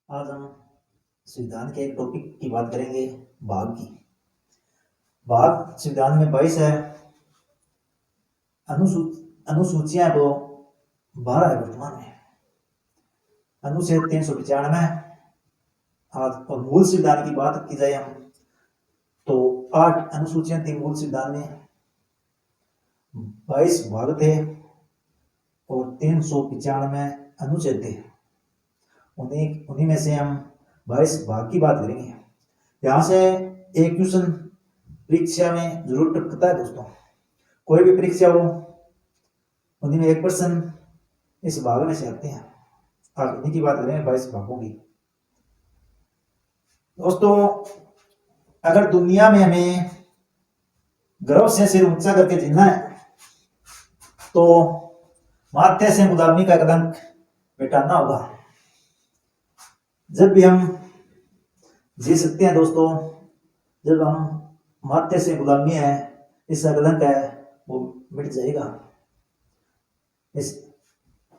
आज हम संविधान के एक टॉपिक की बात करेंगे, भाग की। भाग संविधान में 22 है। अनुसूचियां तो 12 है वर्तमान में। अनुच्छेद 395 आज। और मूल संविधान की बात की जाए हम तो 8 अनुसूचियां थी मूल संविधान में, 22 भाग थे और 395 अनुच्छेद थे। उन्हीं में से हम 22 भाग की बात करेंगे। यहाँ से एक क्वेश्चन परीक्षा में जरूर टपकता है दोस्तों। कोई भी परीक्षा हो, उन्हीं में एक प्रश्न इस भाग में से आते हैं। आज उन्हीं की बात करें, 22 भागों की। दोस्तों, अगर दुनिया में हमें गर्व से सिर ऊंचा करके जीना है तो माथे से गुलामी का कलंक मिटाना होगा। जब भी हम जी सकते हैं दोस्तों, जब हम माथे से गुलामी है, इसका कलंक है, वो मिट जाएगा।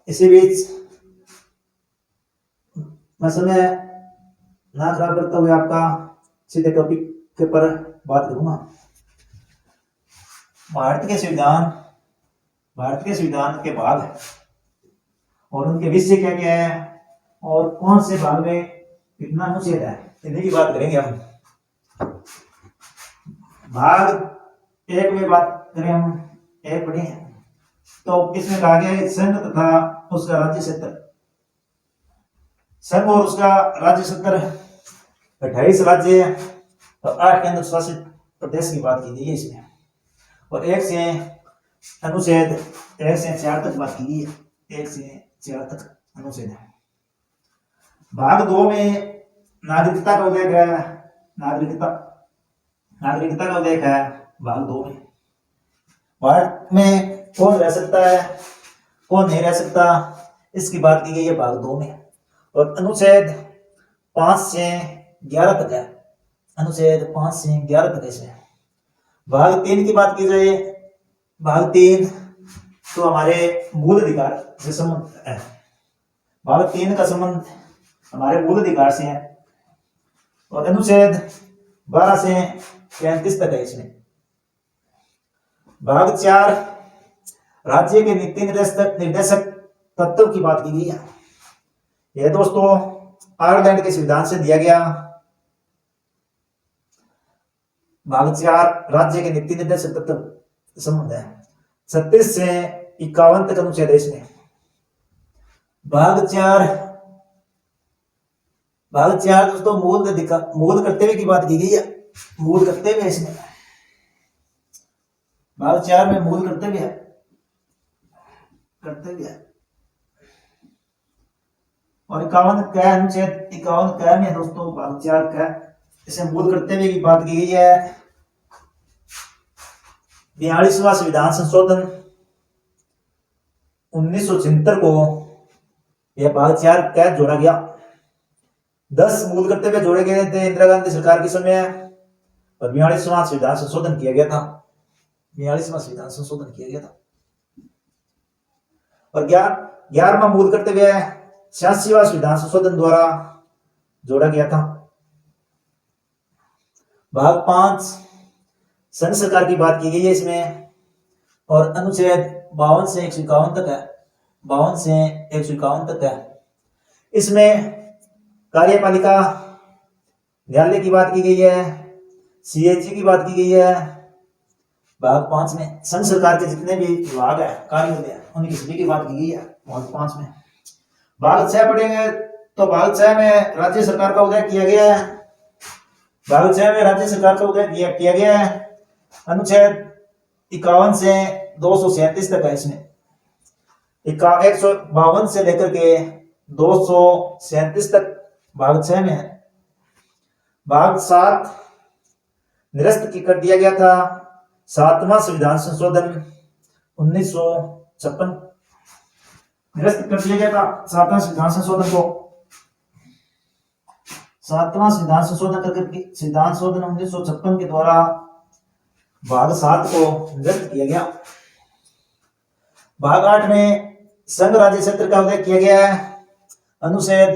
इसी बीच मैं समय ना खराब करते हुए आपका सीधे टॉपिक के पर बात करूंगा। भारत के संविधान के भाग और उनके विषय क्या क्या है और कौन से भाग में कितना अनुच्छेद है, इन्हीं की बात करेंगे हम। भाग एक में बात करें हम, एक पढ़े तो इसमें कहा गया है संघ तथा उसका राज्य क्षेत्र। संघ और उसका राज्य क्षेत्र 28 राज्य और 8 केंद्र शासित प्रदेश की बात की गई है इसमें। और 1 से अनुच्छेद 1 से 4 तक बात की गई है। 1 से 4 तक अनुच्छेद है। भाग 2 में नागरिकता का उल्लेख है। नागरिकता का उल्लेख है भाग 2 में। भारत में कौन रह सकता है, कौन नहीं रह सकता, इसकी बात की गई है भाग 2 में। और अनुच्छेद 5 से 11 तक है। अनुच्छेद 5 से 11 तक है। भाग 3 की बात की जाए, भाग 3 तो हमारे मूल अधिकार से संबंध है। भाग 3 का संबंध हमारे मूल अधिकार से है। और अनुच्छेद 12 से 35 तक है इसमें। भाग 4 राज्य के नीति निर्देशक तत्व की बात की गई है। यह दोस्तों आयरलैंड के संविधान से दिया गया। भाग 4 राज्य के नीति निर्देशक तत्व संबंध है। 36 से 51 तक अनुच्छेद है इसमें। भाग 4 दोस्तों मूल कर्तव्य की बात की गई है। मूल कर्तव्य है इसमें। भाग 4 में मूल कर्तव्य है। और 51 का अनुच्छेद 51 का में दोस्तों भाग 4 का इसे मूल कर्तव्य की बात की गई है। 42वां संविधान संशोधन 1976 को यह भाग 4 का जोड़ा गया। 10 मूल कर्तव्य जोड़े गए थे इंदिरा गांधी सरकार के समय। और 42वां संविधान संशोधन किया गया था। 42वां संविधान संशोधन किया गया था। और 11वां मूल कर्तव्य 86वां संविधान संशोधन द्वारा जोड़ा गया था। भाग 5 संघ सरकार की बात की गई है इसमें। और अनुच्छेद 52 से 151 तक है। 52 से 151 तक है। इसमें कार्यपालिका न्यायालय की बात की गई है, सीएजी की बात की गई है। भाग 5 में संघ सरकार के जितने भी विभाग है, कार्यालय, उनकी सभी की बात की गई है भाग 5 में। भाग 6 पढ़ेंगे तो भाग 6 में राज्य सरकार का उल्लेख किया गया है। भाग 6 में राज्य सरकार का उल्लेख किया गया है। अनुच्छेद 51 से 237 तक है इसमें। 152 से लेकर के 237 तक भाग 6 में है। भाग 7 निरस्त कर दिया गया था। 7वां संविधान संशोधन 1956 निरस्त कर दिया गया था। 7वां संविधान संशोधन को 7वां संविधान संशोधन करके संविधान संशोधन 1956 के द्वारा भाग 7 को निरस्त किया गया। भाग 8 में संघ राज्य क्षेत्र का उल्लेख किया गया है। अनुच्छेद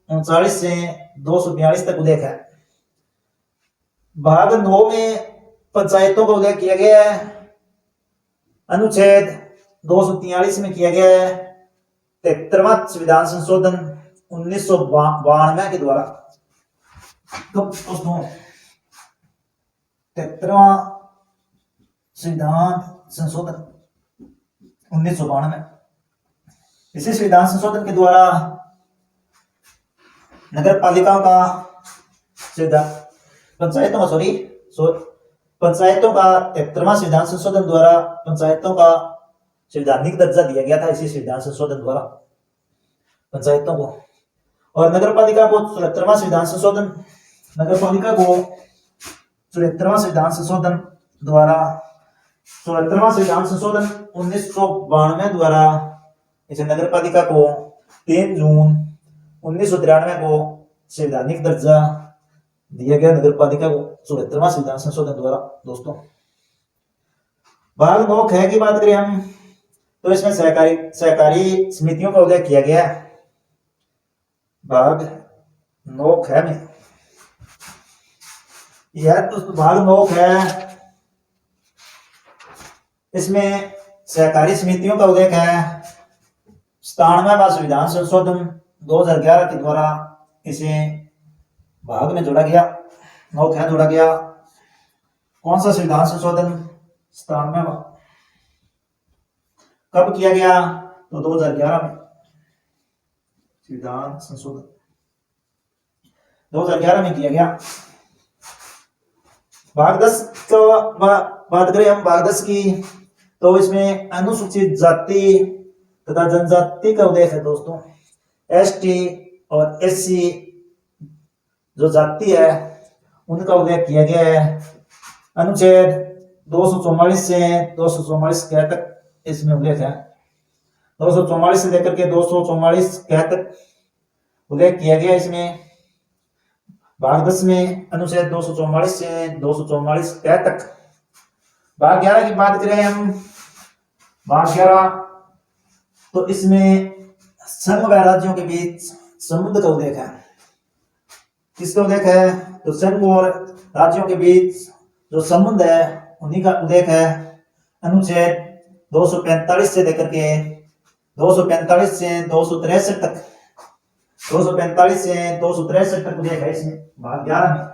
239 से 242 तक उल्लेख है। भाग 9 में पंचायतों का उल्लेख किया गया है। अनुच्छेद 243 में किया गया है 73वां संविधान संशोधन 1992 के द्वारा। तो दोस्तों 73वां संविधान संशोधन 1992, इसी संविधान संशोधन के द्वारा नगर पालिकाओं का पंचायतों का 73वां संविधान संशोधन द्वारा पंचायतों का संवैधानिक दर्जा दिया गया था। इसी संविधान संशोधन द्वारा पंचायतों को, और नगर पालिका को 74वां संविधान संशोधन, नगर पालिका को 74वां संविधान संशोधन द्वारा 74वां संविधान संशोधन 1992 द्वारा इसे नगर पालिका को 3 जून 1993 को संवैधानिक दर्जा दिया गया। नगर पालिका को 74वां संविधान संशोधन द्वारा। दोस्तों भाग 9 ख की बात करें हम, तो इसमें सहकारी समितियों का उल्लेख किया गया है। भाग 9 ख में यह दोस्तों भाग 9 ख, इसमें सहकारी समितियों का उल्लेख है। 97वां संविधान संशोधन 2011 के द्वारा इसे भाग में जोड़ा गया, 9 ख जोड़ा गया। कौन सा संविधान संशोधन? 97वां। कब किया गया? तो 2011 में संविधान संशोधन 2011 में किया गया। भाग 10 का बात करें हम, भाग 10 की, तो इसमें अनुसूचित जाति तथा जनजाति का उल्लेख है। दोस्तों एसटी और एससी जो जाति है उनका उल्लेख किया गया है। अनुच्छेद 244 से 244 क तक इसमें उल्लेख है। 244 से लेकर के 244 क तक उल्लेख किया गया इसमें। भाग 10 में अनुच्छेद 244 से 244 क तक। भाग 11 की बात करें हम, भाग 11, तो इसमें संघ व राज्यों के बीच संबंध का उल्लेख है। किसका उल्लेख है? तो संघ और राज्यों के बीच जो संबंध है उन्हीं का उल्लेख है। अनुच्छेद 245 से लेकर के 245 से 263 तक, 245 से 263 तक उल्लेख है इसमें भाग 11 में।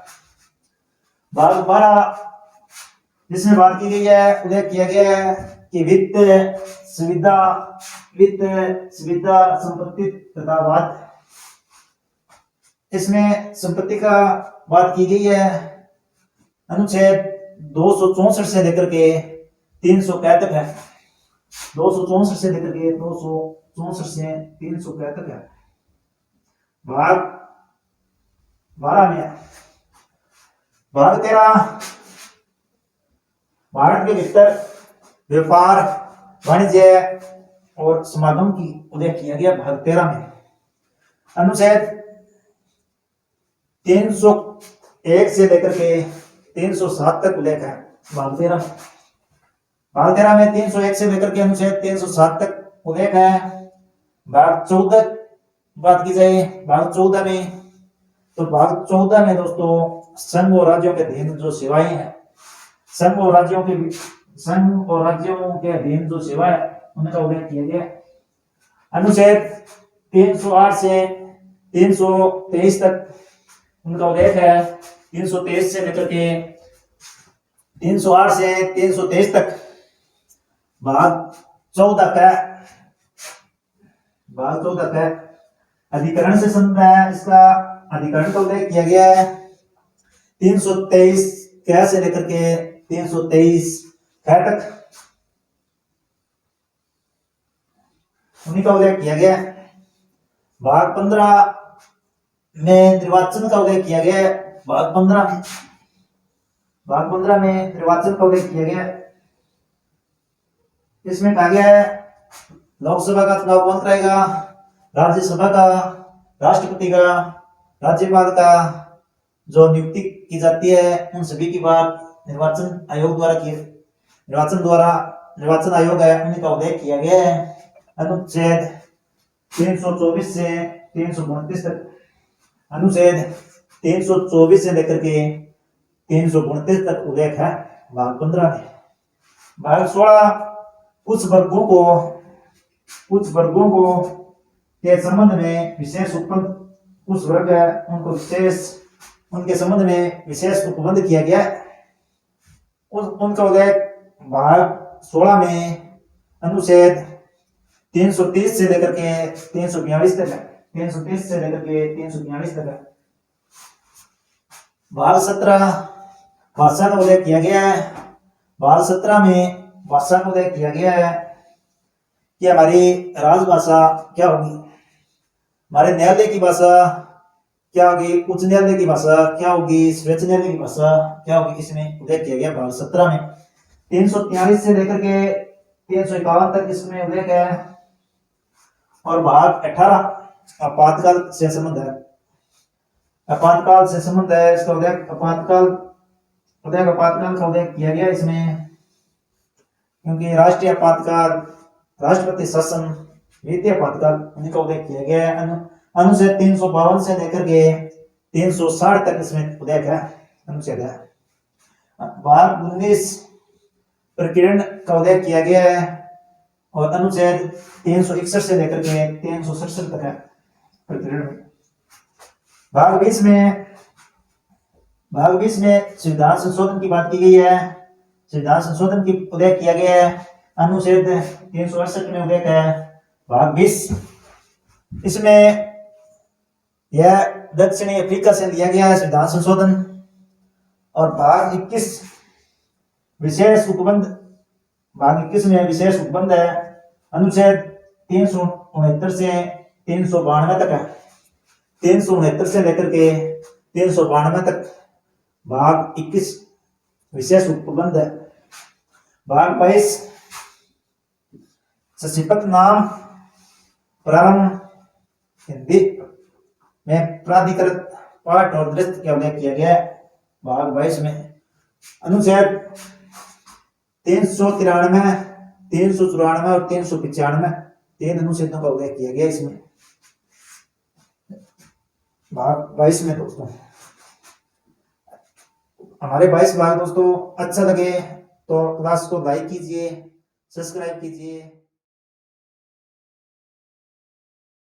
भाग 12 जिसमें बात की गई है, उल्लेख किया गया है कि वित्त सुविधा संपत्ति तथा वाद, इसमें संपत्ति का बात की गई है। अनुच्छेद 264 से लेकर के 300 तक है। 264 से लेकर के 264 से 300 तक है। भाग 12 में भाग 13 भारत के भीतर व्यापार वाणिज्य और समागम की उल्लेख किया गया। भाग 13 में अनुच्छेद 301 से लेकर के 307 तक उल्लेख है। भाग 13 में 301 से लेकर के अनुच्छेद 307 तक उल्लेख है। भाग 14 बात की जाए, भाग 14 में, तो भाग 14 में दोस्तों संघ और राज्यों के अधीन जो सेवाएं हैं, संघ और राज्यों के अधीन जो सेवाएं उनका उल्लेख किया गया। अनुच्छेद 308 से 323 तक उनका उल्लेख है। 323 से लेकर के 308 से 323 तक। भाग 14 का अधिकरण से संबंध है। इसका अधिकरण का उल्लेख किया गया है। 323 क से लेकर के 323 ख तक उन्हीं का उल्लेख किया गया। भाग 15 में निर्वाचन का उल्लेख किया गया। भाग 15 में निर्वाचन का उल्लेख किया गया। इसमें कहा गया है लोकसभा का चुनाव कौन कराएगा, राज्यसभा का, राष्ट्रपति का, राज्यपाल का जो नियुक्ति की जाती है उन सभी की बात निर्वाचन आयोग द्वारा की, निर्वाचन आयोग है उनका उल्लेख किया गया है। अनुच्छेद 324 से 332 तक अनुच्छेद 324 से लेकर के 329 तक उल्लेख है भाग 15 में। भाग 16 कुछ वर्गों को के संबंध में विशेष उपबंध, कुछ वर्ग है उनके संबंध में विशेष उपबंध किया गया। उनका उल्लेख भाग 16 में अनुच्छेद 330 से लेकर के 342 तक है। 330 से लेकर के 342 तक है। भाग 17 भाषा का उल्लेख किया गया है। भाग 17 में भाषा का उल्लेख किया गया है कि हमारी राजभाषा क्या होगी, हमारे न्यायालय की भाषा क्या होगी, उच्च न्यायालय की भाषा क्या होगी, सर्वोच्च न्यायालय की भाषा क्या होगी, इसमें उल्लेख किया गया भाग 17 में। 343 से लेकर के 351 तक इसमें उल्लेख है। और भाग 18 आपातकाल से संबंध है। आपातकाल से संबंध है, इसका उल्लेख आपातकाल का उल्लेख किया गया इसमें, क्योंकि राष्ट्रीय आपातकाल, राष्ट्रपति शासन, वित्तीय आपातकाल इनका उल्लेख किया गया है। अनुच्छेद 352 से लेकर के 360 तक इसमें उल्लेख है, अनुच्छेद है। भाग 19 प्रकीर्णन का उल्लेख किया गया है और अनुच्छेद 361 से लेकर के 367 तक है प्रकीर्णन। भाग 20 में संविधान संशोधन की बात की गई है। संविधान संशोधन की उल्लेख किया गया है, अनुच्छेद 368 में उल्लेख है भाग 20। इसमें यह दक्षिणी अफ्रीका से लिया गया है संविधान संशोधन। और भाग 21 विशेष उपबंध, भाग 21 में विशेष उपबंध है, अनुच्छेद 369 से 392 तक है। 369 से लेकर के 392 तक भाग 21 विशेष उपबंध है। भाग 22 सचिपत नाम प्रारंभ हिंदी में प्राधिकृत पाठ और दृष्टि का उल्लेख किया गया है भाग 22 में। अनुच्छेद 393, 394 और 395 तीन अनुच्छेदों का उल्लेख किया गया इसमें भाग 22 में। दोस्तों हमारे 22 भाग दोस्तों अच्छा लगे तो क्लास को लाइक कीजिए, सब्सक्राइब कीजिए।